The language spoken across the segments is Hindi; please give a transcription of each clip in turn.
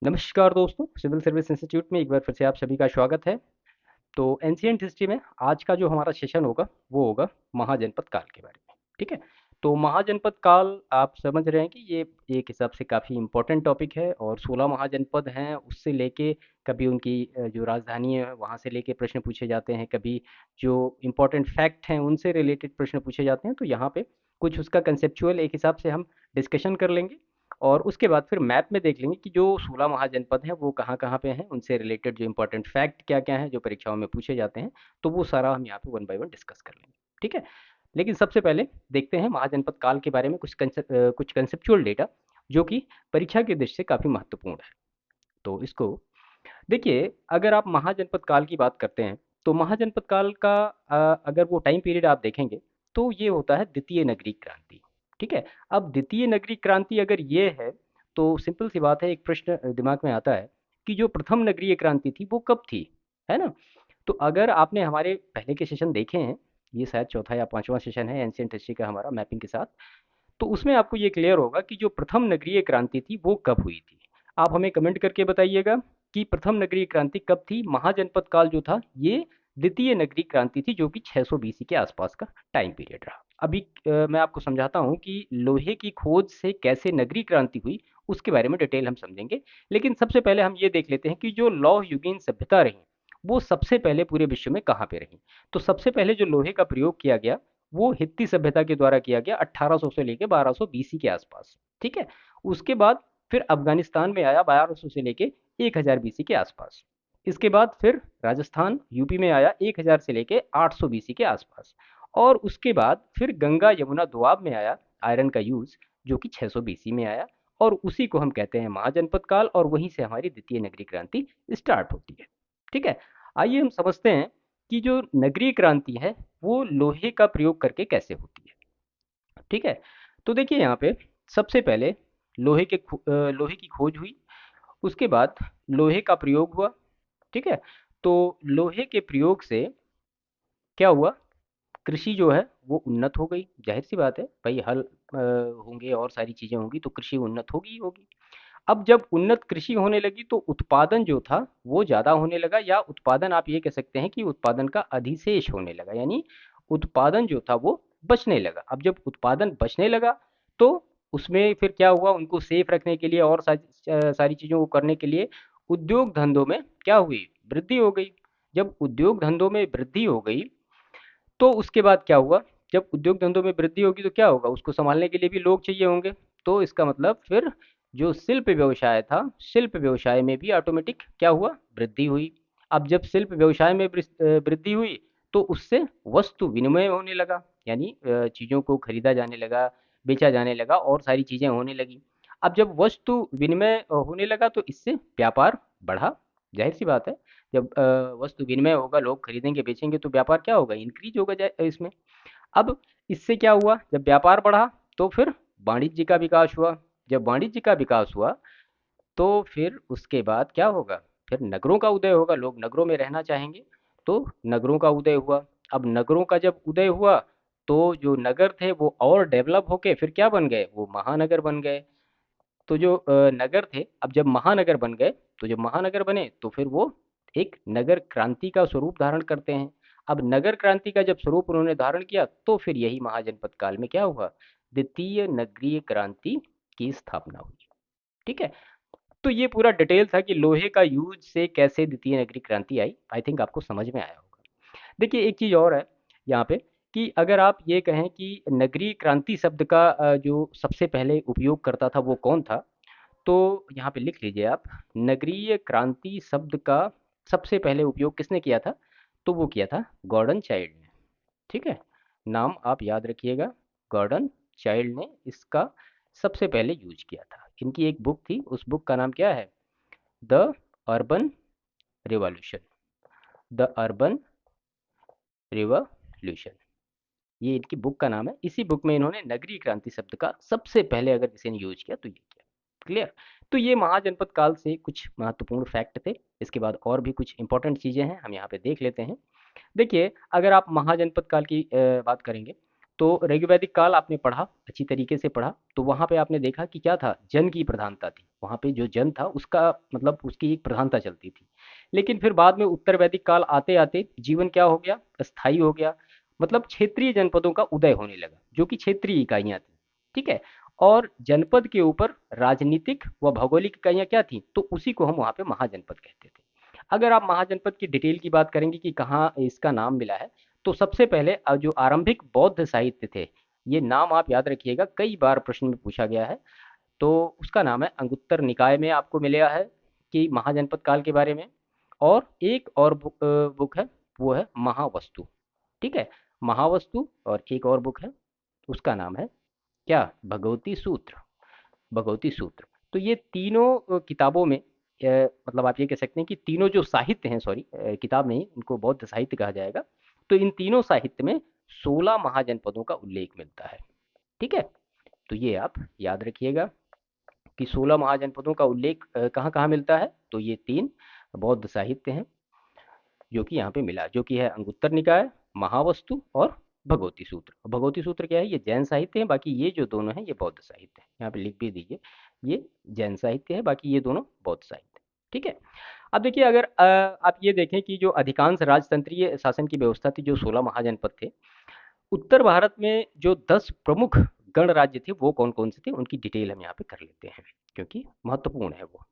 नमस्कार दोस्तों, सिविल सर्विस इंस्टीट्यूट में एक बार फिर से आप सभी का स्वागत है। तो एंशिएंट हिस्ट्री में आज का जो हमारा सेशन होगा वो होगा महाजनपद काल के बारे में। ठीक है। तो महाजनपद काल आप समझ रहे हैं कि ये एक हिसाब से काफ़ी इम्पोर्टेंट टॉपिक है और 16 महाजनपद हैं। उससे लेके कभी उनकी जो राजधानी है वहाँ से लेके प्रश्न पूछे जाते हैं, कभी जो इम्पोर्टेंट फैक्ट हैं उनसे रिलेटेड प्रश्न पूछे जाते हैं। तो यहाँ पे कुछ उसका कंसेप्चुअल एक हिसाब से हम डिस्कशन कर लेंगे और उसके बाद फिर मैप में देख लेंगे कि जो 16 महाजनपद हैं वो कहाँ-कहाँ पे हैं, उनसे रिलेटेड जो इम्पोर्टेंट फैक्ट क्या-क्या हैं, जो परीक्षाओं में पूछे जाते हैं, तो वो सारा हम यहाँ पे वन बाय वन डिस्कस कर लेंगे। ठीक है? लेकिन सबसे पहले देखते हैं महाजनपद काल के बारे में कुछ कंसेप्चुअल डेटा जो कि परीक्षा की दृष्टि से काफ़ी महत्वपूर्ण है। तो इसको देखिए, अगर आप महाजनपद काल की बात करते हैं, तो महाजनपद काल का अगर वो टाइम पीरियड आप देखेंगे, तो ये होता है द्वितीय नगरीय क्रांति। ठीक है? अब द्वितीय नगरीय क्रांति अगर ये है, तो सिंपल सी बात है, एक प्रश्न दिमाग में आता है कि जो प्रथम नगरीय क्रांति थी, वो कब थी? है ना? तो अगर आपने हमारे पहले के सेशन देखे हैं, ये शायद चौथा या पाँचवाँ सेशन है एंशिएंट हिस्ट्री का हमारा मैपिंग के साथ, तो उसमें आपको ये क्लियर होगा कि जो प्रथम नगरीय क्रांति थी वो कब हुई थी। आप हमें कमेंट करके बताइएगा कि प्रथम नगरीय क्रांति कब थी। महाजनपद काल जो था ये द्वितीय नगरीय क्रांति थी, जो कि 600 बीसी के आसपास का टाइम पीरियड रहा। अभी मैं आपको समझाता हूँ कि लोहे की खोज से कैसे नगरीय क्रांति हुई, उसके बारे में डिटेल हम समझेंगे। लेकिन सबसे पहले हम ये देख लेते हैं कि जो लौह युगीन सभ्यता रही वो सबसे पहले पूरे विश्व में कहाँ पे रही। तो सबसे पहले जो लोहे का प्रयोग किया गया वो हित्ती सभ्यता के द्वारा किया गया 1800 से लेके 1200 बीसी के आसपास। ठीक है। उसके बाद फिर अफगानिस्तान में आया 1200 से लेके 1000 बीसी के आसपास। इसके बाद फिर राजस्थान यूपी में आया 1000 से लेके 800 बीसी के आसपास। और उसके बाद फिर गंगा यमुना दोआब में आया आयरन का यूज, जो कि 600 बीसी में आया। और उसी को हम कहते हैं महाजनपद काल और वहीं से हमारी द्वितीय नगरीय क्रांति स्टार्ट होती है। ठीक है। आइए हम समझते हैं कि जो नगरीय क्रांति है वो लोहे का प्रयोग करके कैसे होती है। ठीक है। तो देखिए यहाँ पे सबसे पहले लोहे की खोज हुई। उसके बाद लोहे का प्रयोग हुआ। ठीक है। तो लोहे के प्रयोग से क्या हुआ, कृषि जो है वो उन्नत हो गई। जाहिर सी बात है भाई, हल होंगे और सारी चीजें होंगी तो कृषि उन्नत होगी ही होगी। अब जब उन्नत कृषि होने लगी तो उत्पादन जो था वो ज़्यादा होने लगा, या उत्पादन आप ये कह सकते हैं कि उत्पादन का अधिशेष होने लगा, यानी उत्पादन जो था वो बचने लगा। अब जब उत्पादन बचने लगा तो उसमें फिर क्या हुआ, उनको सेफ रखने के लिए और सारी चीज़ों को करने के लिए उद्योग धंधों में क्या हुई, वृद्धि हो गई। जब उद्योग धंधों में वृद्धि हो गई तो उसके बाद क्या हुआ, जब उद्योग धंधों में वृद्धि होगी तो क्या होगा, उसको संभालने के लिए भी लोग चाहिए होंगे। तो इसका मतलब फिर जो शिल्प व्यवसाय था, शिल्प व्यवसाय में भी ऑटोमेटिक क्या हुआ, वृद्धि हुई। अब जब शिल्प व्यवसाय में वृद्धि हुई तो उससे वस्तु विनिमय होने लगा, यानी चीज़ों को खरीदा जाने लगा, बेचा जाने लगा और सारी चीज़ें होने लगी। अब जब वस्तु विनिमय होने लगा तो इससे व्यापार बढ़ा। जाहिर सी बात है, जब वस्तु विनिमय होगा, लोग खरीदेंगे बेचेंगे तो व्यापार क्या होगा, इंक्रीज होगा इसमें। अब इससे क्या हुआ, जब व्यापार बढ़ा तो फिर वाणिज्य का विकास हुआ। जब वाणिज्य का विकास हुआ तो फिर उसके बाद क्या होगा, फिर नगरों का उदय होगा, लोग नगरों में रहना चाहेंगे तो नगरों का उदय हुआ। अब नगरों का जब उदय हुआ तो जो नगर थे वो और डेवलप होके फिर क्या बन गए, वो महानगर बन गए। तो जो नगर थे, अब जब महानगर बन गए, तो जब महानगर बने तो फिर वो एक नगर क्रांति का स्वरूप धारण करते हैं। अब नगर क्रांति का जब स्वरूप उन्होंने धारण किया तो फिर यही महाजनपद काल में क्या हुआ, द्वितीय नगरीय क्रांति की स्थापना हुई। ठीक है। तो ये पूरा डिटेल था कि लोहे का यूज से कैसे द्वितीय नगरीय क्रांति आई। आई थिंक आपको समझ में आया होगा। देखिए एक चीज़ और है यहाँ पे, कि अगर आप ये कहें कि नगरीय क्रांति शब्द का जो सबसे पहले उपयोग करता था वो कौन था, तो यहाँ पे लिख लीजिए आप, नगरीय क्रांति शब्द का सबसे पहले उपयोग किसने किया था, तो वो किया था गॉर्डन चाइल्ड ने। ठीक है। नाम आप याद रखिएगा, गॉर्डन चाइल्ड ने इसका सबसे पहले यूज किया था। इनकी एक बुक थी, उस बुक का नाम क्या है, the urban revolution. The urban revolution, ये इनकी बुक का नाम है। इसी बुक में इन्होंने नगरीय क्रांति शब्द का सबसे पहले अगर किसी ने यूज किया तो ये किया। क्लियर। तो ये महाजनपद काल से कुछ महत्वपूर्ण फैक्ट थे। इसके बाद और भी कुछ इंपॉर्टेंट चीजें हैं, हम यहाँ पे देख लेते हैं। देखिए अगर आप महाजनपद काल की बात करेंगे तो ऋग्वैदिक काल आपने पढ़ा, अच्छी तरीके से पढ़ा, तो वहाँ पे आपने देखा कि क्या था, जन की प्रधानता थी। वहाँ पे जो जन था उसका मतलब उसकी एक प्रधानता चलती थी। लेकिन फिर बाद में उत्तर वैदिक काल आते आते जीवन क्या हो गया, स्थायी हो गया। मतलब क्षेत्रीय जनपदों का उदय होने लगा, जो कि क्षेत्रीय इकाइयाँ थी। ठीक है। और जनपद के ऊपर राजनीतिक व भौगोलिक इकाइयाँ क्या थी, तो उसी को हम वहाँ पे महाजनपद कहते थे। अगर आप महाजनपद की डिटेल की बात करेंगे कि कहाँ इसका नाम मिला है, तो सबसे पहले जो आरंभिक बौद्ध साहित्य थे, ये नाम आप याद रखिएगा, कई बार प्रश्न में पूछा गया है। तो उसका नाम है अंगुत्तर निकाय में आपको मिला है कि महाजनपद काल के बारे में। और एक और बुक है, वो है महावस्तु। ठीक है। महावस्तु और एक और बुक है, उसका नाम है क्या, भगवती सूत्र। भगवती सूत्र। तो ये तीनों किताबों में मतलब आप ये कह सकते हैं कि तीनों जो साहित्य हैं, सॉरी किताब नहीं, इनको बौद्ध साहित्य कहा जाएगा। तो इन तीनों साहित्य में 16 महाजनपदों का उल्लेख मिलता है। ठीक है। तो ये आप याद रखिएगा कि 16 महाजनपदों का उल्लेख कहाँ कहाँ मिलता है, तो ये तीन बौद्ध साहित्य हैं जो कि यहाँ पे मिला, जो कि है अंगुत्तर निकाय, महावस्तु और भगवती सूत्र। भगवती सूत्र क्या है, ये जैन साहित्य है, बाकी ये जो दोनों हैं ये बौद्ध साहित्य है। यहाँ पे लिख भी दीजिए, ये जैन साहित्य है, बाकी ये दोनों बौद्ध साहित्य है। ठीक है। अब देखिए, अगर आप ये देखें कि जो अधिकांश राजतंत्रीय शासन की व्यवस्था थी, जो 16 महाजनपद थे, उत्तर भारत में जो 10 प्रमुख गण राज्य थे वो कौन कौन से थे, उनकी डिटेल हम यहाँ पे कर लेते हैं, क्योंकि महत्वपूर्ण है वो।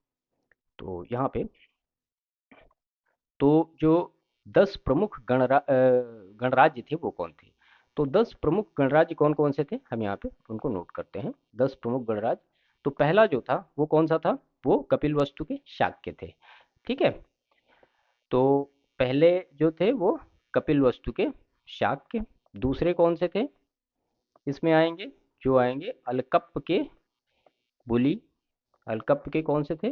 तो यहाँ पे तो जो 10 प्रमुख गणराज्य थे वो कौन थे, तो 10 प्रमुख गणराज्य कौन कौन से थे, हम यहाँ पे उनको नोट करते हैं। 10 प्रमुख गणराज्य। तो पहला जो था वो कौन सा था, वो कपिलवस्तु के शाक्य थे। ठीक है। तो पहले जो थे वो कपिलवस्तु के शाक्य। दूसरे कौन से थे, इसमें आएंगे, जो आएंगे अलकप्प के बुली। अलकप्प के कौन से थे,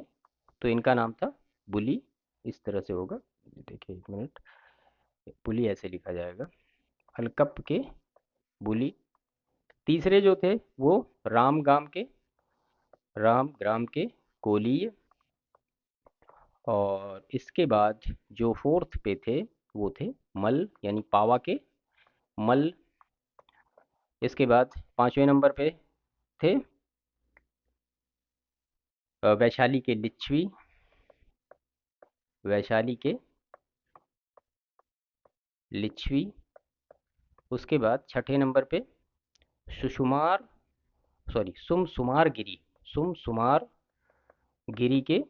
तो इनका नाम था बुली। इस तरह से होगा, देखिए एक मिनट, बुली ऐसे लिखा जाएगा, अलकप्प के बुली। तीसरे जो थे वो राम ग्राम के कोलीय। और इसके बाद जो फोर्थ पे थे वो थे मल, यानी पावा के मल। इसके बाद पांचवें नंबर पे थे वैशाली के लिच्छवी। वैशाली के लिच्छवी। उसके बाद छठे नंबर पे सुषुमार, सॉरी सुमसुमार गिरी। सुमसुमार गिरी के,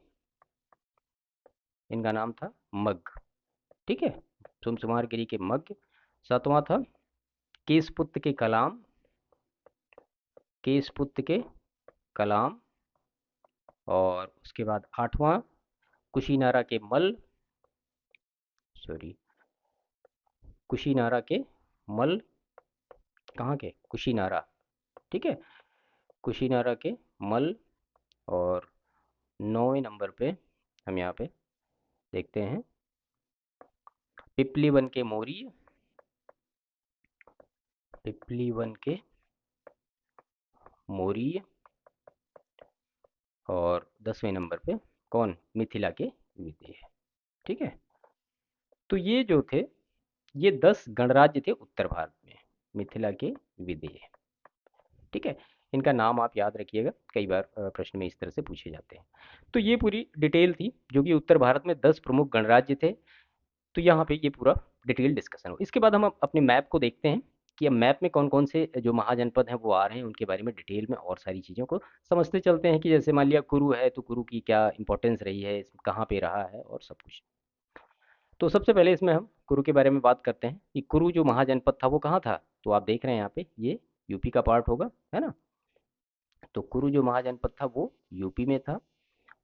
इनका नाम था मग। ठीक है। सुमसुमार गिरी के मग। सातवां था केसपुत्र के कलाम। केसपुत्र के कलाम। और उसके बाद आठवां कुशीनारा के मल, सॉरी कुशीनारा के मल, कहाँ के, कुशीनारा। ठीक है। कुशीनारा के मल। और 9वें नंबर पे हम यहाँ पे देखते हैं पिपलीवन के मौर्य। पिपलीवन के मौर्य। और 10वें नंबर पे कौन, मिथिला के विदेह। ठीक है। तो ये जो थे, ये 10 गणराज्य थे उत्तर भारत में, मिथिला के विदेह। ठीक है। इनका नाम आप याद रखिएगा, कई बार प्रश्न में इस तरह से पूछे जाते हैं। तो ये पूरी डिटेल थी, जो कि उत्तर भारत में 10 प्रमुख गणराज्य थे। तो यहाँ पे ये पूरा डिटेल डिस्कशन हो। इसके बाद हम अपने मैप को देखते हैं कि अब मैप में कौन कौन से जो महाजनपद हैं वो आ रहे हैं, उनके बारे में डिटेल में और सारी चीज़ों को समझते चलते हैं। कि जैसे मान लिया कुरु है, तो कुरु की क्या इंपॉर्टेंस रही है, कहाँ पे रहा है, और सब कुछ। तो सबसे पहले इसमें हम कुरु के बारे में बात करते हैं कि कुरु जो महाजनपद था वो कहाँ था। तो आप देख रहे हैं यहाँ पे, ये यूपी का पार्ट होगा, है ना। तो कुरु जो महाजनपद था वो यूपी में था।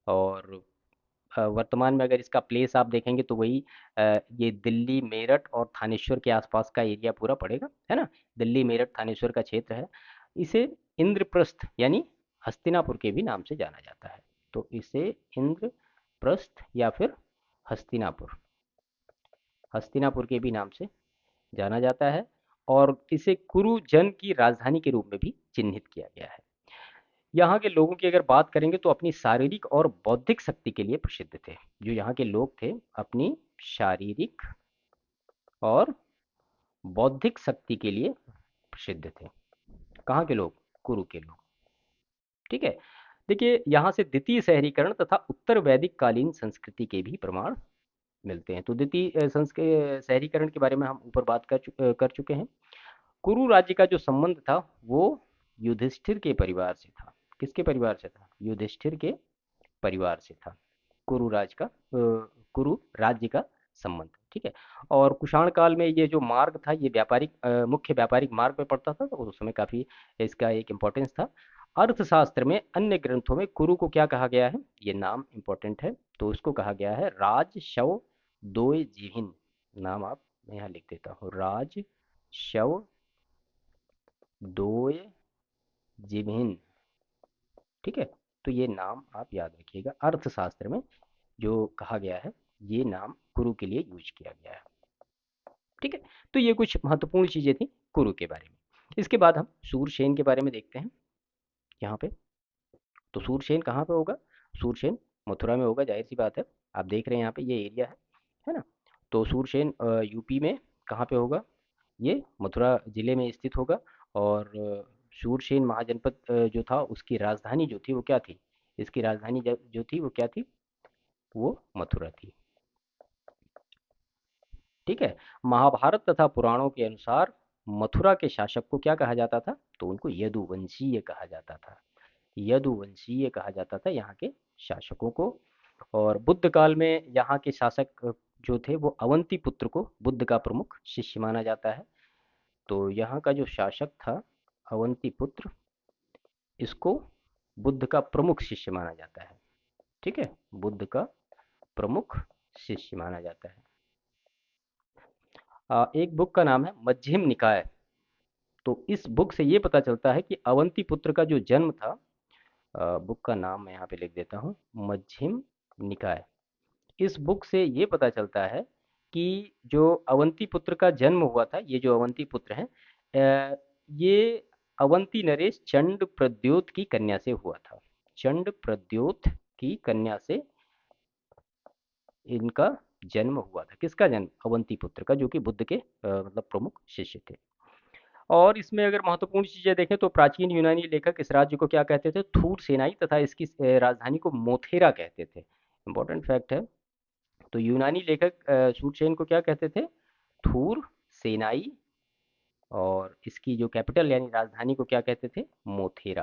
और वर्तमान में अगर इसका प्लेस आप देखेंगे तो वही ये दिल्ली मेरठ और थानेश्वर के आसपास का एरिया पूरा पड़ेगा, है ना। दिल्ली मेरठ थानेश्वर का क्षेत्र है। इसे इंद्रप्रस्थ यानी हस्तिनापुर के भी नाम से जाना जाता है। तो इसे इंद्रप्रस्थ या फिर हस्तिनापुर, हस्तिनापुर के भी नाम से जाना जाता है। और इसे कुरु जन की राजधानी के रूप में भी चिन्हित किया गया है। यहाँ के लोगों की अगर बात करेंगे तो अपनी शारीरिक और बौद्धिक शक्ति के लिए प्रसिद्ध थे। जो यहाँ के लोग थे, अपनी शारीरिक और बौद्धिक शक्ति के लिए प्रसिद्ध थे। कहाँ के लोग? कुरु के लोग। ठीक है। देखिए यहाँ से द्वितीय शहरीकरण तथा उत्तर वैदिक कालीन संस्कृति के भी प्रमाण मिलते हैं। तो द्वितीय शहरीकरण के बारे में हम ऊपर बात कर चुके हैं। कुरु राज्य का जो संबंध था वो युधिष्ठिर के परिवार से था। किसके परिवार से था? युधिष्ठिर के परिवार से था कुरु राज्य का संबंध। ठीक है। और कुषाण काल में ये जो मार्ग था ये मुख्य व्यापारिक मार्ग पे पड़ता था, तो उस समय काफी इसका एक इम्पोर्टेंस था। अर्थशास्त्र में अन्य ग्रंथों में कुरु को क्या कहा गया है? ये नाम इम्पोर्टेंट है, तो उसको कहा गया है राज शव दोय जिहिन। नाम आप मैं यहाँ लिख देता हूँ, राज शव दोय जिभिन। ठीक है। तो ये नाम आप याद रखिएगा, अर्थशास्त्र में जो कहा गया है ये नाम कुरु के लिए यूज किया गया है। ठीक है। तो ये कुछ महत्वपूर्ण चीजें थी कुरु के बारे में। इसके बाद हम सूरसेन के बारे में देखते हैं यहाँ पे। तो सूरसेन कहाँ पे होगा? सूरसेन मथुरा में होगा, जाहिर सी बात है। आप देख रहे हैं यहाँ पे ये एरिया है ना। तो सूरसेन यूपी में कहाँ पे होगा? ये मथुरा जिले में स्थित होगा। और सूरसेन महाजनपद जो था उसकी राजधानी जो थी वो क्या थी? इसकी राजधानी जो थी वो क्या थी? वो मथुरा थी। ठीक है। महाभारत तथा पुराणों के अनुसार मथुरा के शासक को क्या कहा जाता था? तो उनको यदुवंशीय कहा जाता था। यदुवंशीय कहा जाता था यहाँ के शासकों को। और बुद्ध काल में यहाँ के शासक जो थे वो अवंती पुत्र को बुद्ध का प्रमुख शिष्य माना जाता है। तो यहाँ का जो शासक था अवंती पुत्र, इसको बुद्ध का प्रमुख शिष्य माना जाता है। ठीक है। बुद्ध का प्रमुख शिष्य माना जाता है। एक बुक का नाम है मध्यम निकाय। तो इस बुक से ये पता चलता है कि अवंती पुत्र का जो जन्म था, बुक का नाम मैं यहाँ पे लिख देता हूँ, मध्यम निकाय। इस बुक से ये पता चलता है कि जो अवंती पुत्र का जन्म हुआ था, ये जो अवंती पुत्र हैं, ये अवंती नरेश चंड प्रद्योत की कन्या से हुआ था। चंड प्रद्योत की कन्या से इनका जन्म हुआ था। किसका जन्म? अवंती पुत्र का, जो कि बुद्ध के मतलब प्रमुख शिष्य थे। और इसमें अगर महत्वपूर्ण चीजें देखें तो प्राचीन यूनानी लेखक इस राज्य को क्या कहते थे? थूर सेनाई, तथा इसकी राजधानी को मोथेरा कहते थे। इंपॉर्टेंट फैक्ट है। तो यूनानी लेखक सूरसेन को क्या कहते थे? थूर सेनाई। और इसकी जो कैपिटल यानी राजधानी को क्या कहते थे? मोथेरा।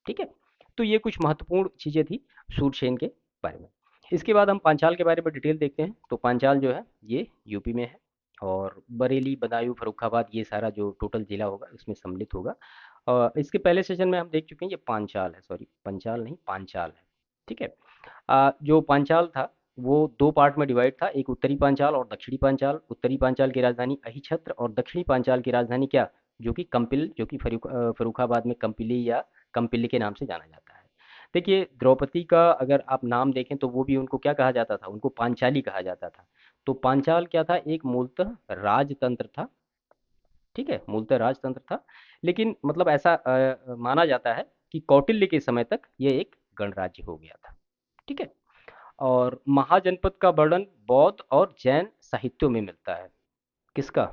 ठीक है। तो ये कुछ महत्वपूर्ण चीजें थी सूरसेन के बारे में। इसके बाद हम पांचाल के बारे में डिटेल देखते हैं। तो पांचाल जो है ये यूपी में है। और बरेली, बदायूं, फर्रुखाबाद, ये सारा जो टोटल जिला होगा इसमें सम्मिलित होगा। इसके पहले सेशन में हम देख चुके हैं, ये पांचाल है, सॉरी पंचाल नहीं पांचाल है। ठीक है। जो पांचाल था वो दो पार्ट में डिवाइड था, एक उत्तरी पांचाल और दक्षिणी पांचाल। उत्तरी पांचाल की राजधानी अहिछत्र और दक्षिणी पांचाल की राजधानी क्या? जो कि कंपिल, जो कि फर्रुखाबाद में कंपिली या कंपिली के नाम से जाना जाता है। देखिए द्रौपदी का अगर आप नाम देखें तो वो भी उनको क्या कहा जाता था? उनको पांचाली कहा जाता था। तो पांचाल क्या था? एक मूलतः राजतंत्र था। ठीक है, मूलतः राजतंत्र था। लेकिन मतलब ऐसा माना जाता है कि कौटिल्य के समय तक ये एक गणराज्य हो गया था। ठीक है। और महाजनपद का वर्णन बौद्ध और जैन साहित्यों में मिलता है। किसका?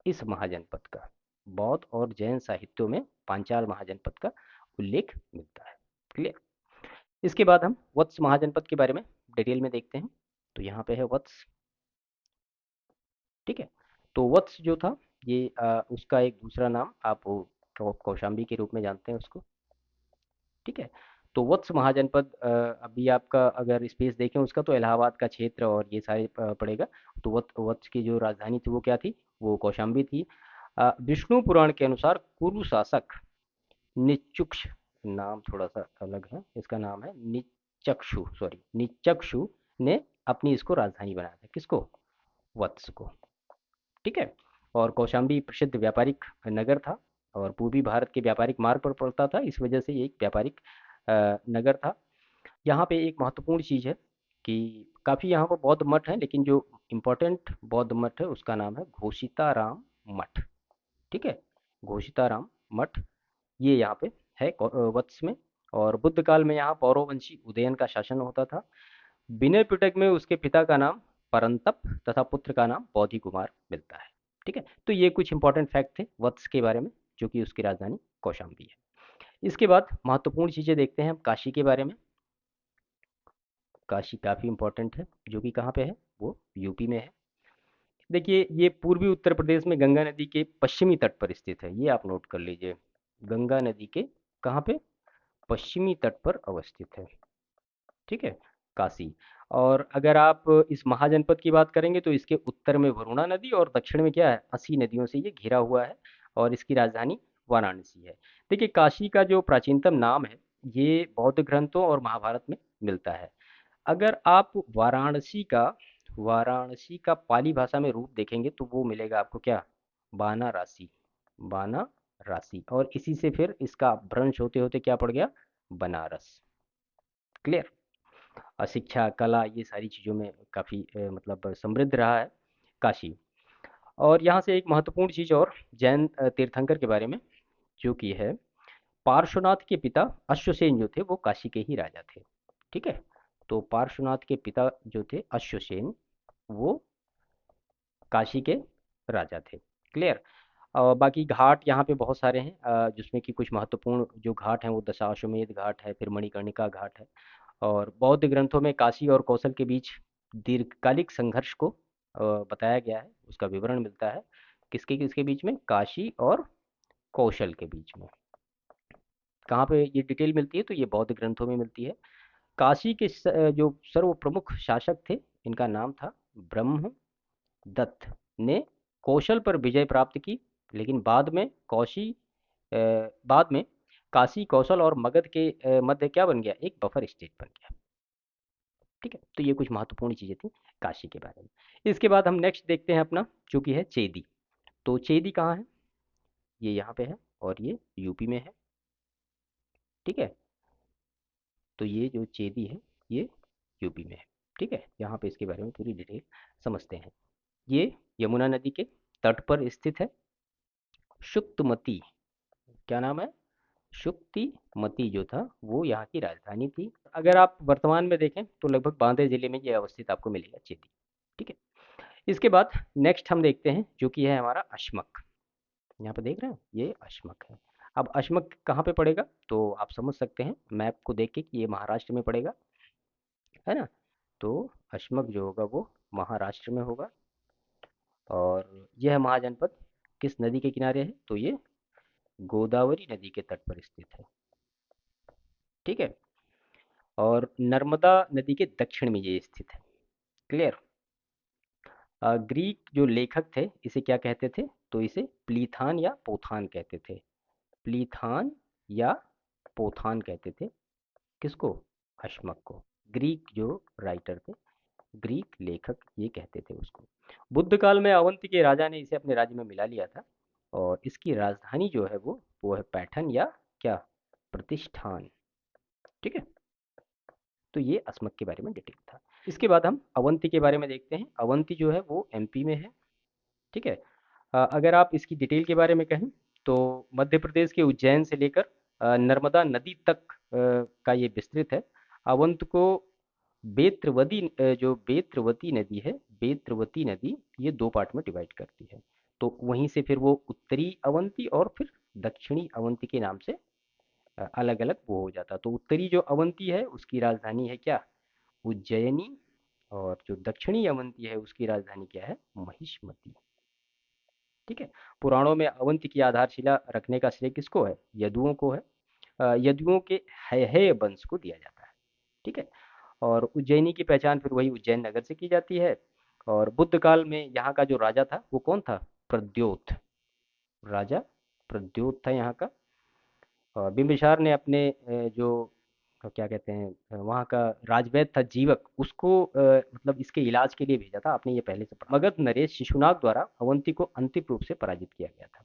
इस महाजनपद का। बौद्ध और जैन साहित्यों में पांचाल महाजनपद का उल्लेख मिलता है। क्लियर। इसके बाद हम वत्स महाजनपद के बारे में डिटेल में देखते हैं। तो यहाँ पे है वत्स। ठीक है। तो वत्स जो था ये उसका एक दूसरा नाम आप कौशाम्बी के रूप में जानते हैं उसको। ठीक है। तो वत्स महाजनपद अभी आपका अगर स्पेस देखें उसका तो इलाहाबाद का क्षेत्र और ये सारे पड़ेगा। तो वत्स की जो राजधानी थी वो क्या थी? वो कौशाम्बी थी। विष्णु पुराण के अनुसार कुरु शासक निचुक्ष, नाम थोड़ा सा अलग है, इसका नाम है निचक्षु, सॉरी निचक्षु ने अपनी इसको राजधानी बनाया था। किसको? वत्स को। ठीक है। और कौशाम्बी प्रसिद्ध व्यापारिक नगर था और पूर्वी भारत के व्यापारिक मार्ग पर पड़ता था, इस वजह से ये एक व्यापारिक नगर था। यहाँ पे एक महत्वपूर्ण चीज़ है कि काफ़ी यहाँ पर बौद्ध मठ हैं, लेकिन जो इम्पोर्टेंट बौद्ध मठ है उसका नाम है घोषिताराम मठ। ठीक है। घोषिताराम मठ ये यहाँ पे है वत्स में। और बुद्ध काल में यहाँ पौरवंशी उदयन का शासन होता था। विनय पिटक में उसके पिता का नाम परंतप तथा पुत्र का नाम बोधि कुमार मिलता है। ठीक है, तो ये कुछ इंपॉर्टेंट फैक्ट थे वत्स के बारे में, जो कि उसकी राजधानी कौशाम्बी है। इसके बाद महत्वपूर्ण चीज़ें देखते हैं हम काशी के बारे में। काशी काफ़ी इंपॉर्टेंट है, जो कि कहाँ पे है, वो यूपी में है। देखिए ये पूर्वी उत्तर प्रदेश में गंगा नदी के पश्चिमी तट पर स्थित है, ये आप नोट कर लीजिए। गंगा नदी के कहाँ पे, पश्चिमी तट पर अवस्थित है। ठीक है, काशी। और अगर आप इस महाजनपद की बात करेंगे तो इसके उत्तर में वरुणा नदी और दक्षिण में क्या है, 80 नदियों से ये घिरा हुआ है, और इसकी राजधानी वाराणसी है। देखिए काशी का जो प्राचीनतम नाम है, ये बौद्ध ग्रंथों और महाभारत में मिलता है। अगर आप वाराणसी का पाली भाषा में रूप देखेंगे तो वो मिलेगा आपको क्या, बानारासी। बानारासी, और इसी से फिर इसका भ्रंश होते होते क्या पड़ गया, बनारस। क्लियर। शिक्षा कला ये सारी चीज़ों में काफ़ी मतलब समृद्ध रहा है काशी। और यहाँ से एक महत्वपूर्ण चीज़ और जैन तीर्थंकर के बारे में, जो कि है पार्श्वनाथ के पिता अश्वसेन जो थे वो काशी के ही राजा थे। ठीक है, तो पार्श्वनाथ के पिता जो थे अश्वसेन, वो काशी के राजा थे। क्लियर। बाकी घाट यहाँ पे बहुत सारे हैं, जिसमें कि कुछ महत्वपूर्ण जो घाट हैं वो दशाश्वमेध घाट है, फिर मणिकर्णिका घाट है। और बौद्ध ग्रंथों में काशी और कौशल के बीच दीर्घकालिक संघर्ष को बताया गया है, उसका विवरण मिलता है। किसके किसके बीच में, काशी और कौशल के बीच में। कहाँ पे ये डिटेल मिलती है, तो ये बौद्ध ग्रंथों में मिलती है। काशी के जो सर्व प्रमुख शासक थे, इनका नाम था ब्रह्म दत्त ने कौशल पर विजय प्राप्त की, लेकिन बाद में काशी, कौशल और मगध के मध्य क्या बन गया, एक बफर स्टेट बन गया। ठीक है, तो ये कुछ महत्वपूर्ण चीजें थी काशी के बारे में। इसके बाद हम नेक्स्ट देखते हैं अपना, जो कि है चेदी। तो चेदी कहाँ है, ये यहाँ पे है, और ये यूपी में है। ठीक है, तो ये जो चेदी है ये यूपी में है। ठीक है, यहाँ पे इसके बारे में पूरी डिटेल समझते हैं। ये यमुना नदी के तट पर स्थित है। शुक्तमती, क्या नाम है, शुक्तिमती जो था वो यहाँ की राजधानी थी। अगर आप वर्तमान में देखें तो लगभग बांदे जिले में ये अवस्थित आपको मिलेगा चेदी। ठीक है, इसके बाद नेक्स्ट हम देखते हैं, जो कि है हमारा अश्मक। यहाँ पे देख रहे हैं, ये अश्मक है। अब अश्मक कहाँ पे पड़ेगा, तो आप समझ सकते हैं मैप को देख के कि ये महाराष्ट्र में पड़ेगा, है ना। तो अश्मक जो होगा वो महाराष्ट्र में होगा। और यह महाजनपद किस नदी के किनारे है, तो ये गोदावरी नदी के तट पर स्थित है। ठीक है, और नर्मदा नदी के दक्षिण में ये स्थित है। क्लियर। ग्रीक जो लेखक थे इसे क्या कहते थे, तो इसे प्लीथान या पोथान कहते थे। प्लीथान या पोथान कहते थे किसको, अश्मक को। ग्रीक जो राइटर थे, ग्रीक लेखक ये कहते थे उसको। बुद्ध काल में अवंती के राजा ने इसे अपने राज्य में मिला लिया था, और इसकी राजधानी जो है वो है पैठन या क्या, प्रतिष्ठान। ठीक है, तो ये अस्मक के बारे में डिटेल था। इसके बाद हम अवंती के बारे में देखते हैं। अवंती जो है वो एमपी में है। ठीक है, अगर आप इसकी डिटेल के बारे में कहें तो मध्य प्रदेश के उज्जैन से लेकर नर्मदा नदी तक का ये विस्तृत है। अवंत को जो बेत्रवती नदी है, बेत्रवती नदी ये दो पार्ट में डिवाइड करती है। तो वहीं से फिर वो उत्तरी अवंती और फिर दक्षिणी अवंती के नाम से अलग अलग वो हो जाता। तो उत्तरी जो अवंती है उसकी राजधानी है क्या, उज्जैनी। और जो दक्षिणी अवंती है उसकी राजधानी क्या है, महिष्मती। ठीक है, पुराणों में अवंती की आधारशिला रखने का श्रेय किसको है, यदुओं को है। यदुओं के हैहय वंश को दिया जाता है। ठीक है, और उज्जैनी की पहचान फिर वही उज्जैन नगर से की जाती है। और बुद्ध काल में यहाँ का जो राजा था वो कौन था, प्रद्योत। राजा प्रद्योत था यहाँ का। और बिंबिसार ने अपने जो क्या कहते हैं वहाँ का राजवैद्य था जीवक, उसको मतलब इसके इलाज के लिए भेजा था। आपने ये पहले से पढ़ा। मगध नरेश शिशुनाग द्वारा अवंती को अंतिम रूप से पराजित किया गया था।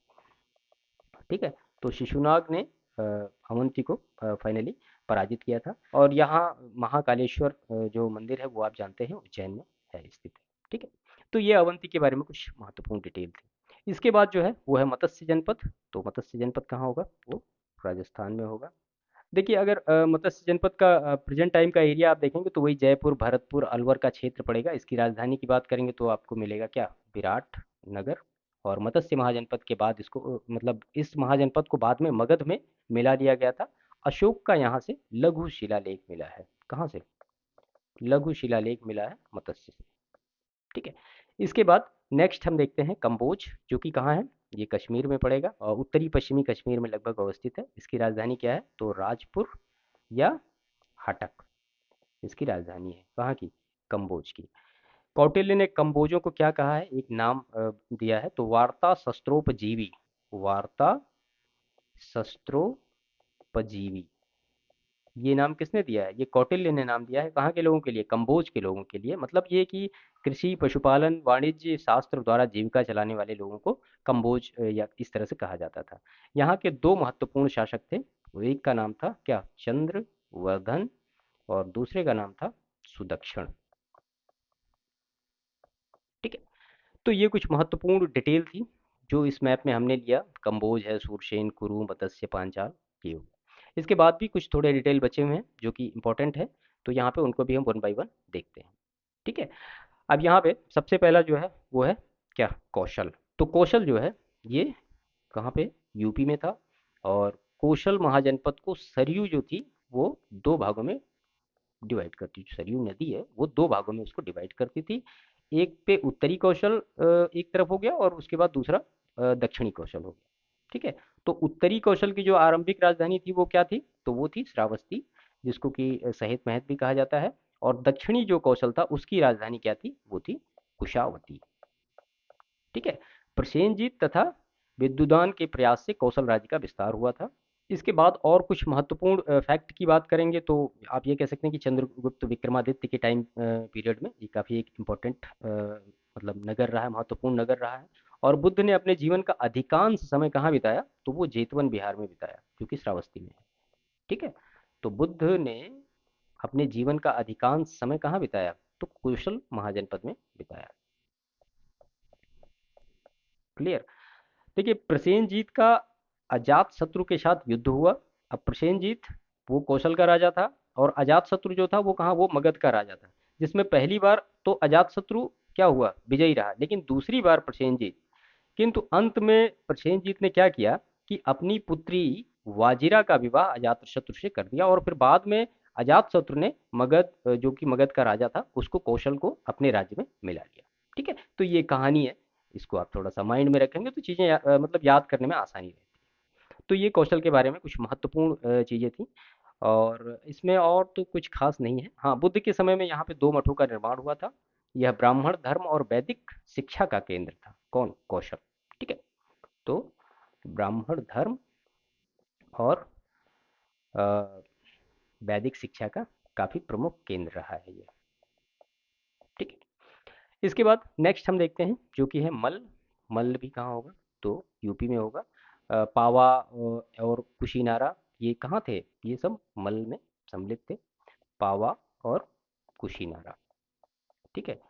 ठीक है, तो शिशुनाग ने अवंती को फाइनली पराजित किया था। और यहाँ महाकालेश्वर जो मंदिर है वो आप जानते हैं उज्जैन में है स्थित है। ठीक है, तो ये अवंती के बारे में कुछ महत्वपूर्ण डिटेल थी। इसके बाद जो है वो है मत्स्य जनपद। तो मत्स्य जनपद कहाँ होगा, वो राजस्थान में होगा। देखिए अगर मत्स्य जनपद का प्रेजेंट टाइम का एरिया आप देखेंगे तो वही जयपुर, भरतपुर, अलवर का क्षेत्र पड़ेगा। इसकी राजधानी की बात करेंगे तो आपको मिलेगा क्या, विराट नगर। और मत्स्य महाजनपद के बाद इसको मतलब इस महाजनपद को बाद में मगध में मिला दिया गया था। अशोक का यहाँ से लघु शिलालेख मिला है। कहाँ से? लघु शिलालेख मिला है मत्स्य से। ठीक है। इसके बाद नेक्स्ट हम देखते हैं कंबोज, जो कि कहाँ है? ये कश्मीर में पड़ेगा और उत्तरी पश्चिमी कश्मीर में लगभग अवस्थित है। इसकी राजधानी क्या है? तो राजपुर या हाटक इसकी राजधानी है। कहाँ की? कंबोज की। कौटिल्य ने कंबोजों को क्या कहा है? एक नाम दिया है, तो वार्ता शस्त्रोपजीवी। वार्ता शस्त्रोपजीवी, ये नाम किसने दिया है? ये कौटिल्य ने नाम दिया है। कहाँ के लोगों के लिए? कंबोज के लोगों के लिए। मतलब ये कि कृषि, पशुपालन, वाणिज्य शास्त्र द्वारा जीविका चलाने वाले लोगों को कंबोज या इस तरह से कहा जाता था। यहाँ के दो महत्वपूर्ण शासक थे। वो एक का नाम था क्या? चंद्रवर्धन, और दूसरे का नाम था सुदक्षिण। ठीक है। तो ये कुछ महत्वपूर्ण डिटेल थी जो इस मैप में हमने लिया। कंबोज है, सूरसेन, कुरु, मत्स्य, पांचाल, ये हो गया। इसके बाद भी कुछ थोड़े डिटेल बचे हुए हैं जो कि इंपॉर्टेंट है, तो यहाँ पे उनको भी हम वन बाय वन देखते हैं। ठीक है। अब यहाँ पे सबसे पहला जो है वो है क्या? कौशल। तो कौशल जो है ये कहाँ पे? यूपी में था। और कौशल महाजनपद को सरयू जो थी वो दो भागों में डिवाइड करती थी। सरयू नदी है वो दो भागों में उसको डिवाइड करती थी। एक पे उत्तरी कौशल एक तरफ हो गया, और उसके बाद दूसरा दक्षिणी कौशल हो गया। ठीक है। तो उत्तरी कौशल की जो आरंभिक राजधानी थी वो क्या थी? तो वो थी श्रावस्ती, जिसको कि सहित महत भी कहा जाता है। और दक्षिणी जो कौशल था उसकी राजधानी क्या थी? वो थी कुशावती। ठीक है। प्रसेनजीत तथा विद्युदान के प्रयास से कौशल राज्य का विस्तार हुआ था। इसके बाद और कुछ महत्वपूर्ण फैक्ट की बात करेंगे तो आप ये कह सकते हैं कि चंद्रगुप्त विक्रमादित्य के टाइम पीरियड में ये काफ़ी एक इम्पोर्टेंट मतलब नगर रहा है, महत्वपूर्ण नगर रहा है। और बुद्ध ने अपने जीवन का अधिकांश समय कहाँ बिताया? तो वो जेतवन बिहार में बिताया, जो कि श्रावस्ती में है। ठीक है। तो बुद्ध ने अपने जीवन का अधिकांश समय कहाँ बिताया? तो कौशल महाजनपद में बिताया। क्लियर? देखिए, प्रसेनजीत का अजात शत्रु के साथ युद्ध हुआ। अब प्रसेनजीत वो कौशल का राजा था, और अजात शत्रु जो था वो कहाँ? वो मगध का राजा था। जिसमें पहली बार तो अजात शत्रु क्या हुआ? विजयी रहा, लेकिन दूसरी बार प्रसेनजीत, किंतु अंत में प्रसेनजीत ने क्या किया कि अपनी पुत्री वाजिरा का विवाह अजातशत्रु से कर दिया, और फिर बाद में अजातशत्रु ने मगध जो कि मगध का राजा था उसको, कौशल को अपने राज्य में मिला लिया। ठीक है। तो ये कहानी है, इसको आप थोड़ा सा माइंड में रखेंगे तो चीज़ें मतलब याद करने में आसानी रहती है। तो ये कौशल के बारे में कुछ महत्वपूर्ण चीज़ें थी। और इसमें और तो कुछ खास नहीं है। हाँ, बुद्ध के समय में यहाँ पे दो मठों का निर्माण हुआ था। यह ब्राह्मण धर्म और वैदिक शिक्षा का केंद्र था। कौन? कौशल। ठीक है। तो ब्राह्मण धर्म और अ, वैदिक शिक्षा का काफी प्रमुख केंद्र रहा है ये। ठीक है। इसके बाद नेक्स्ट हम देखते हैं जो कि है मल्ल। मल्ल भी कहाँ होगा? तो यूपी में होगा। पावा और कुशीनारा, ये कहाँ थे? ये सब मल्ल में सम्मिलित थे। पावा और कुशीनारा। ठीक है।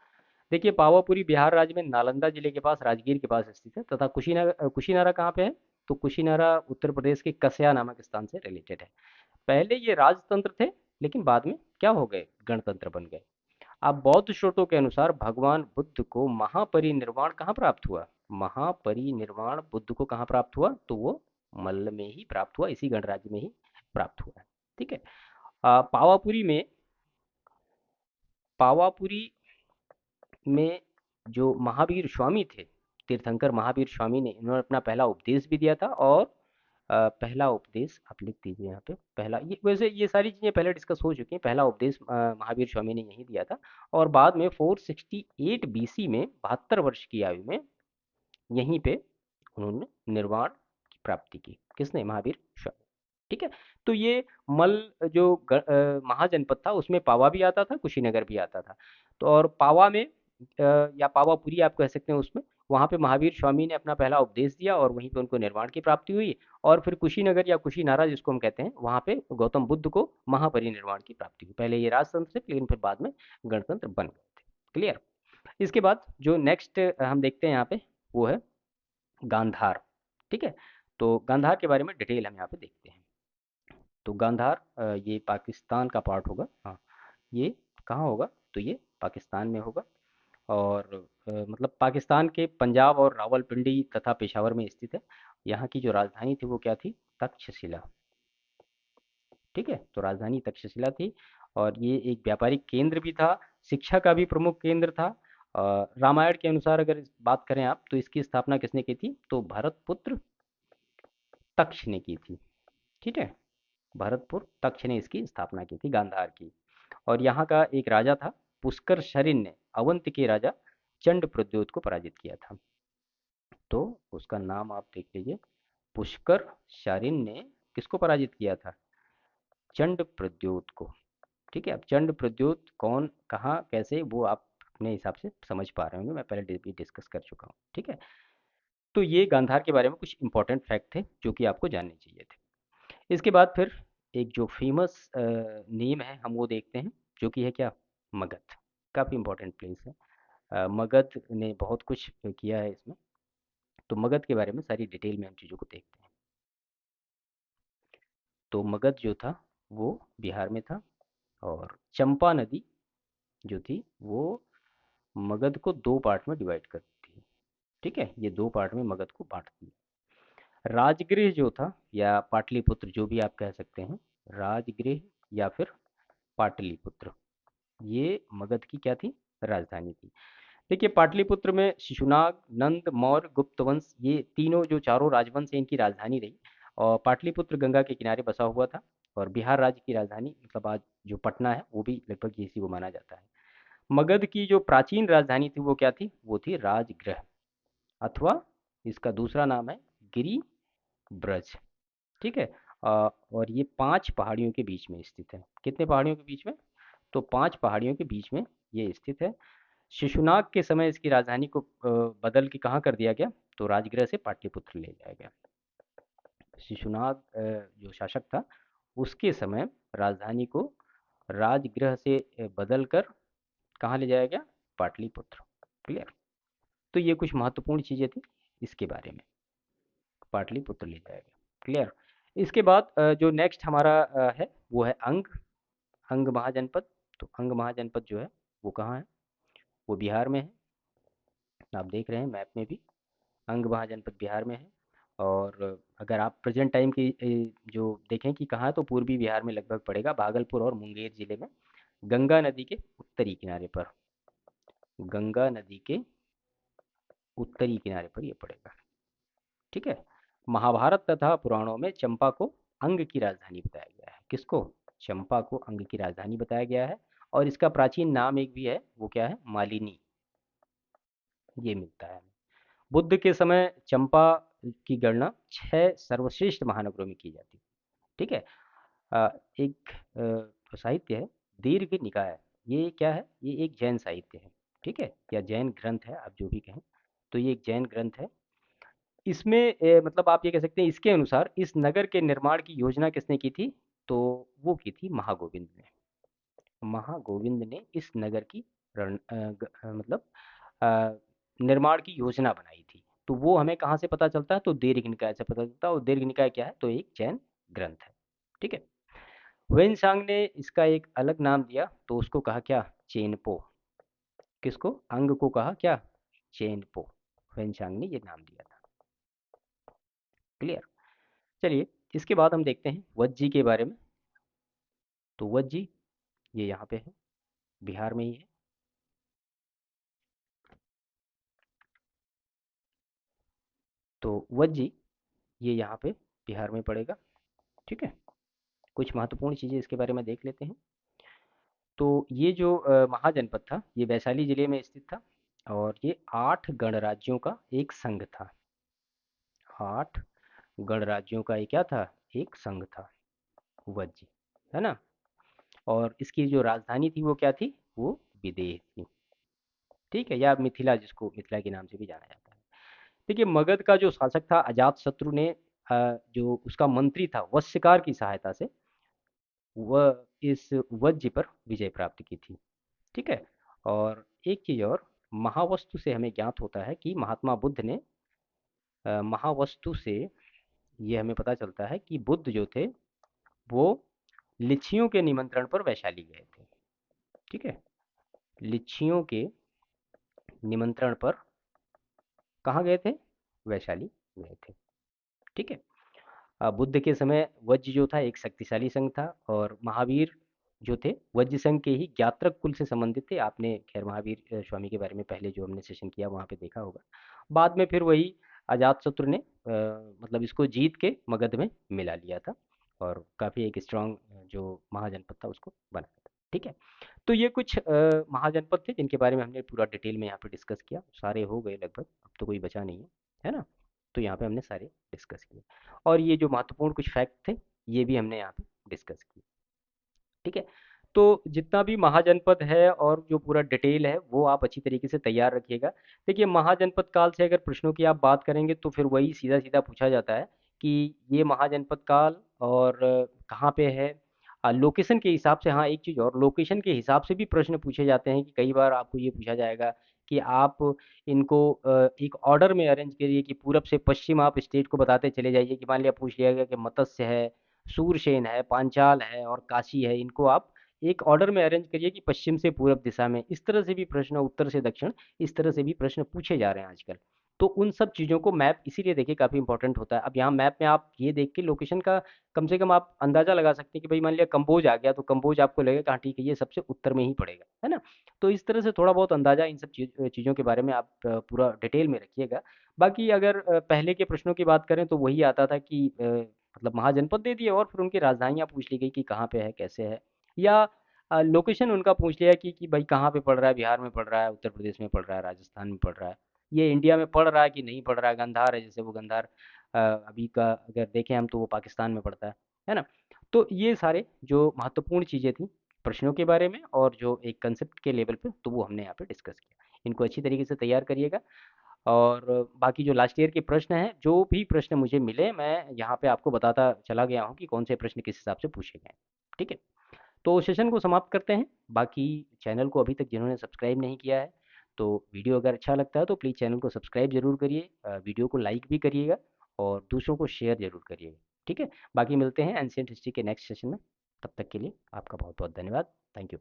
देखिए, पावापुरी बिहार राज्य में नालंदा जिले के पास, राजगीर के पास स्थित है। तथा कुशीनारा, कुशीनारा कहाँ पे है? तो कुशीनारा उत्तर प्रदेश के कसया नामक स्थान से रिलेटेड है। पहले ये राजतंत्र थे, लेकिन बाद में क्या हो गए? गणतंत्र बन गए। अब बौद्ध स्रोतों के अनुसार भगवान बुद्ध को महापरिनिर्वाण कहाँ प्राप्त हुआ? महापरिनिर्वाण बुद्ध को कहाँ प्राप्त हुआ? तो वो मल्ल में ही प्राप्त हुआ, इसी गणराज्य में ही प्राप्त हुआ है। ठीक है। पावापुरी में, पावापुरी में जो महावीर स्वामी थे, तीर्थंकर महावीर स्वामी ने, इन्होंने अपना पहला उपदेश भी दिया था। और पहला उपदेश आप लिख दीजिए यहाँ पे। पहला, ये वैसे ये सारी चीज़ें पहले डिस्कस हो चुकी हैं। पहला उपदेश महावीर स्वामी ने यही दिया था। और बाद में 468 बीसी में 72 वर्ष की आयु में यहीं पे उन्होंने निर्वाण की प्राप्ति की। किसने? महावीर स्वामी। ठीक है। तो ये मल्ल जो महाजनपद था उसमें पावा भी आता था, कुशीनगर भी आता था। तो और पावा में या पावापुरी आप कह सकते हैं, उसमें वहाँ पे महावीर स्वामी ने अपना पहला उपदेश दिया और वहीं पे उनको निर्वाण की प्राप्ति हुई। और फिर कुशीनगर या कुशीनारा जिसको हम कहते हैं, वहाँ पे गौतम बुद्ध को महापरिनिर्वाण की प्राप्ति हुई। पहले ये राजतंत्र थे, लेकिन फिर बाद में गणतंत्र बन गए थे। क्लियर? इसके बाद जो नेक्स्ट हम देखते हैं यहाँ पे वो है गांधार। ठीक है। तो गांधार के बारे में डिटेल हम यहाँ पे देखते हैं। तो गांधार ये पाकिस्तान का पार्ट होगा। हाँ, ये कहाँ होगा? तो ये पाकिस्तान में होगा। और मतलब पाकिस्तान के पंजाब और रावलपिंडी तथा पेशावर में स्थित है। यहाँ की जो राजधानी थी वो क्या थी? तक्षशिला। ठीक है, तो राजधानी तक्षशिला थी और ये एक व्यापारिक केंद्र भी था, शिक्षा का भी प्रमुख केंद्र था। रामायण के अनुसार अगर बात करें आप, तो इसकी स्थापना किसने की थी? तो भरतपुत्र तक्ष ने की थी। ठीक है, भरतपुर तक्ष ने इसकी स्थापना की थी, गांधार की। और यहाँ का एक राजा था पुष्कर शरीन ने अवंत के राजा चंड प्रद्योत को पराजित किया था। तो उसका नाम आप देख लीजिए, पुष्कर शरीन ने किसको पराजित किया था? चंड प्रद्योत को। ठीक है, अब चंड प्रद्योत कौन, कहाँ, कैसे, वो आप अपने हिसाब से समझ पा रहे होंगे, मैं पहले भी डिस्कस कर चुका हूँ। ठीक है, तो ये गांधार के बारे में कुछ इंपॉर्टेंट फैक्ट थे जो कि आपको जानने चाहिए थे। इसके बाद फिर एक जो फेमस नेम है हम वो देखते हैं, जो कि है क्या? मगध। काफ़ी इंपॉर्टेंट प्लेस है। मगध ने बहुत कुछ किया है इसमें। तो मगध के बारे में सारी डिटेल में हम चीज़ों को देखते हैं। तो मगध जो था वो बिहार में था, और चंपा नदी जो थी वो मगध को दो पार्ट में डिवाइड करती थी। ठीक है, ये दो पार्ट में मगध को बांटती है। राजगृह जो था, या पाटलिपुत्र जो भी आप कह सकते हैं, राजगृह या फिर पाटलिपुत्र, ये मगध की क्या थी? राजधानी थी। देखिए, पाटलिपुत्र में शिशुनाग, नंद, मौर्य, गुप्त वंश, ये तीनों जो चारों राजवंश हैं इनकी राजधानी रही। और पाटलिपुत्र गंगा के किनारे बसा हुआ था। और बिहार राज्य की राजधानी, मतलब आज जो पटना है, वो भी लगभग इसी को माना जाता है। मगध की जो प्राचीन राजधानी थी वो क्या थी? वो थी राजगृह, अथवा इसका दूसरा नाम है गिरि ब्रज। ठीक है, और ये 5 पहाड़ियों के बीच में स्थित है। कितने पहाड़ियों के बीच में? तो 5 पहाड़ियों के बीच में ये स्थित है। शिशुनाग के समय इसकी राजधानी को बदल के कहाँ कर दिया गया? तो राजगृह से पाटलिपुत्र ले जाया गया। शिशुनाग जो शासक था, उसके समय राजधानी को राजगृह से बदल कर कहाँ ले जाया गया? पाटलिपुत्र। क्लियर? तो ये कुछ महत्वपूर्ण चीज़ें थी इसके बारे में। पाटलिपुत्र ले जाया गया। क्लियर? इसके बाद जो नेक्स्ट हमारा है वो है अंग। अंग महाजनपद। तो अंग महाजनपद जो है वो कहाँ है? वो बिहार में है। आप देख रहे हैं मैप में भी, अंग महाजनपद बिहार में है। और अगर आप प्रेजेंट टाइम की जो देखें कि कहाँ है, तो पूर्वी बिहार में लगभग पड़ेगा, भागलपुर और मुंगेर जिले में, गंगा नदी के उत्तरी किनारे पर। गंगा नदी के उत्तरी किनारे पर ये पड़ेगा। ठीक है, महाभारत तथा पुराणों में चंपा को अंग की राजधानी बताया गया है। किसको? चंपा को अंग की राजधानी बताया गया है। और इसका प्राचीन नाम एक भी है, वो क्या है? मालिनी। ये मिलता है। बुद्ध के समय चंपा की गणना 6 सर्वश्रेष्ठ महानगरों में की जाती है। ठीक है, एक जो साहित्य है, दीर्घ निकाय, ये क्या है? ये एक जैन साहित्य है। ठीक है, या जैन ग्रंथ है, आप जो भी कहें। तो ये एक जैन ग्रंथ है। इसमें मतलब आप ये कह सकते हैं, इसके अनुसार इस नगर के निर्माण की योजना किसने की थी? तो वो की थी महागोविंद ने। महागोविंद ने इस नगर की मतलब अ, निर्माण की योजना बनाई थी। तो वो हमें कहाँ से पता चलता है? तो दीर्घ निकाय से पता चलता है। और दीर्घ निकाय क्या है? तो एक जैन ग्रंथ है। ठीक है, हुएनसांग ने इसका एक अलग नाम दिया, तो उसको कहा क्या? चेनपो। किसको? अंग को कहा क्या? चेनपो। हुएनसांग ने ये नाम दिया था। क्लियर? चलिए, इसके बाद हम देखते हैं वज्जी के बारे में। तो वज्जी ये यहाँ पे है, बिहार में ही है। तो वज्जी ये यहाँ पे बिहार में पड़ेगा। ठीक है, कुछ महत्वपूर्ण चीज़ें इसके बारे में देख लेते हैं। तो ये जो महाजनपद था, ये वैशाली जिले में स्थित था। और ये 8 गणराज्यों का एक संघ था। 8 गणराज्यों का एक क्या था? एक संघ था वज्जी, है ना? और इसकी जो राजधानी थी वो क्या थी? वो विदेह थी। ठीक है, या मिथिला, जिसको मिथिला के नाम से भी जाना जाता है। देखिए, मगध का जो शासक था अजातशत्रु ने जो उसका मंत्री था वश्यकार की सहायता से वह इस वज्ज पर विजय प्राप्त की थी। ठीक है, और एक चीज और, महावस्तु से हमें ज्ञात होता है कि महात्मा बुद्ध ने महावस्तु से ये हमें पता चलता है कि बुद्ध जो थे वो लिच्छियों के निमंत्रण पर वैशाली गए थे। ठीक है, लिच्छियों के निमंत्रण पर कहाँ गए थे? वैशाली गए थे। ठीक है। बुद्ध के समय वज्र जो था एक शक्तिशाली संघ था, और महावीर जो थे वज्र संघ के ही ज्ञात्रक कुल से संबंधित थे। आपने खैर महावीर स्वामी के बारे में पहले जो हमने सेशन किया वहाँ पे देखा होगा। बाद में फिर वही अजात शत्रु ने मतलब इसको जीत के मगध में मिला लिया था, और काफ़ी एक स्ट्रांग जो महाजनपद था उसको बनाया था। ठीक है। तो ये कुछ महाजनपद थे जिनके बारे में हमने पूरा डिटेल में यहाँ पे डिस्कस किया। सारे हो गए लगभग, अब तो कोई बचा नहीं है ना? तो यहाँ पे हमने सारे डिस्कस किए, और ये जो महत्वपूर्ण कुछ फैक्ट थे ये भी हमने यहाँ पे डिस्कस किए। ठीक है। तो जितना भी महाजनपद है और जो पूरा डिटेल है वो आप अच्छी तरीके से तैयार रखिएगा। देखिए, महाजनपद काल से अगर प्रश्नों की आप बात करेंगे तो फिर वही सीधा सीधा पूछा जाता है कि ये महाजनपद काल और कहाँ पे है। लोकेशन के हिसाब से, हाँ एक चीज़ और, लोकेशन के हिसाब से भी प्रश्न पूछे जाते हैं कि कई बार आपको ये पूछा जाएगा कि आप इनको एक ऑर्डर में अरेंज करिए कि पूरब से पश्चिम आप स्टेट को बताते चले जाइए। कि मान लिया पूछ लिया गया कि मत्स्य है, सूरसेन है, पांचाल है और काशी है, इनको आप एक ऑर्डर में अरेंज करिए कि पश्चिम से पूरब दिशा में। इस तरह से भी प्रश्न, उत्तर से दक्षिण, इस तरह से भी प्रश्न पूछे जा रहे हैं आजकल। तो उन सब चीज़ों को मैप इसीलिए देखिए काफ़ी इंपॉर्टेंट होता है। अब यहाँ मैप में आप ये देख के लोकेशन का कम से कम आप अंदाजा लगा सकते हैं कि भाई मान लिया कंबोज आ गया तो कंबोज आपको लगेगा हाँ ठीक है ये सबसे उत्तर में ही पड़ेगा, है ना? तो इस तरह से थोड़ा बहुत अंदाजा इन सब चीज़ों के बारे में आप पूरा डिटेल में रखिएगा। बाकी अगर पहले के प्रश्नों की बात करें तो वही आता था कि मतलब महाजनपद दे दिए और फिर उनकी राजधानियाँ पूछ ली गई कि कहाँ पे है, कैसे है, या लोकेशन उनका पूछ लिया कि भाई कहाँ पे पड़ रहा है, बिहार में पड़ रहा है, उत्तर प्रदेश में पड़ रहा है, राजस्थान में पड़ रहा है, ये इंडिया में पड़ रहा है कि नहीं पड़ रहा है। गंधार है, जैसे वो गंधार अभी का अगर देखें हम तो वो पाकिस्तान में पड़ता है ना? तो ये सारे जो महत्वपूर्ण चीज़ें थी प्रश्नों के बारे में और जो एक कंसेप्ट के लेवल पे, तो वो हमने यहाँ पे डिस्कस किया। इनको अच्छी तरीके से तैयार करिएगा, और बाकी जो लास्ट ईयर के प्रश्न हैं, जो भी प्रश्न मुझे मिले मैं यहाँ पे आपको बताता चला गया हूँ कि कौन से प्रश्न किस हिसाब से पूछे गए हैं। ठीक है। तो सेशन को समाप्त करते हैं। बाकी चैनल को अभी तक जिन्होंने सब्सक्राइब नहीं किया है, तो वीडियो अगर अच्छा लगता है तो प्लीज़ चैनल को सब्सक्राइब ज़रूर करिए, वीडियो को लाइक भी करिएगा और दूसरों को शेयर ज़रूर करिएगा। ठीक है। बाकी मिलते हैं एंशिएंट हिस्ट्री के नेक्स्ट सेशन में। तब तक के लिए आपका बहुत बहुत धन्यवाद। Thank you.